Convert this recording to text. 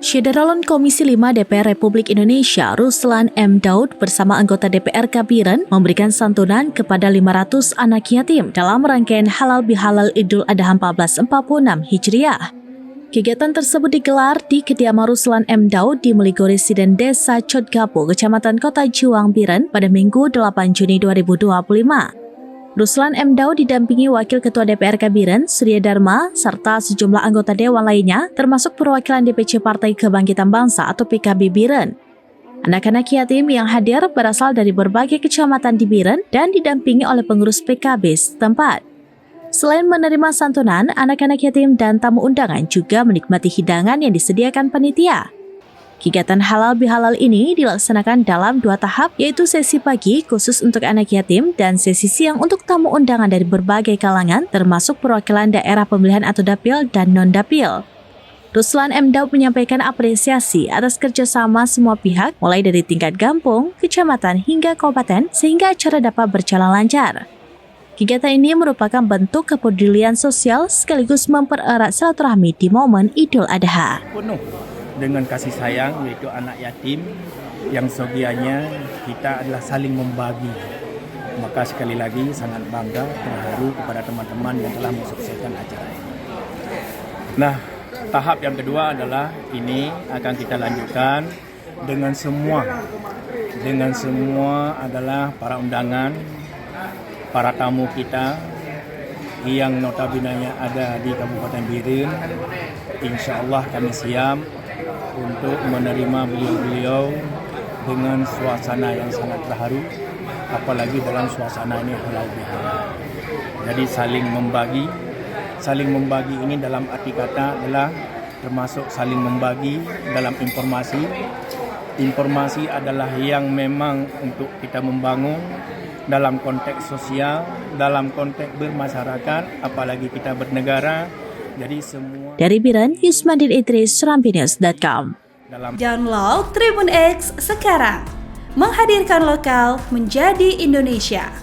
Syederalon Komisi 5 DPR Republik Indonesia Ruslan M. Daud bersama anggota DPR Kabiren memberikan santunan kepada 500 anak yatim dalam rangkaian Halal Bihalal Idul Adha 1446 Hijriah. Kegiatan tersebut digelar di kediaman Ruslan M. Daud di Meligorresiden Desa Codgapo, Kecamatan Kota Juang Biren pada Minggu 8 Juni 2025. Ruslan M. Daud didampingi Wakil Ketua DPR Kabiren, Surya Dharma, serta sejumlah anggota Dewan lainnya, termasuk perwakilan DPC Partai Kebangkitan Bangsa atau PKB Biren. Anak-anak yatim yang hadir berasal dari berbagai kecamatan di Biren dan didampingi oleh pengurus PKB setempat. Selain menerima santunan, anak-anak yatim dan tamu undangan juga menikmati hidangan yang disediakan panitia. Kegiatan halal bihalal ini dilaksanakan dalam 2 tahap, yaitu sesi pagi khusus untuk anak yatim dan sesi siang untuk tamu undangan dari berbagai kalangan, termasuk perwakilan daerah pemilihan atau dapil dan non-dapil. Ruslan M. Daud menyampaikan apresiasi atas kerjasama semua pihak, mulai dari tingkat kampung, kecamatan hingga kabupaten, sehingga acara dapat berjalan lancar. Kegiatan ini merupakan bentuk kepedulian sosial sekaligus mempererat silaturahmi di momen Idul Adha. Dengan kasih sayang, yaitu anak yatim yang seyogianya kita adalah saling membagi. Maka sekali lagi sangat bangga, terharu kepada teman-teman yang telah mensukseskan acara ini. Nah, tahap yang kedua adalah ini akan kita lanjutkan dengan semua adalah para undangan, para tamu kita yang notabene ada di Kabupaten Biren. Insya Allah kami siap untuk menerima beliau-beliau dengan suasana yang sangat terharu, apalagi dalam suasana ini halal bihalal. Jadi saling membagi ini dalam arti kata adalah termasuk saling membagi dalam informasi. Informasi adalah yang memang untuk kita membangun dalam konteks sosial, dalam konteks bermasyarakat, apalagi kita bernegara. Jadi semua. Dari Biren, Yusmadin Idris, serampinews.com. Download Tribun X sekarang, menghadirkan lokal menjadi Indonesia.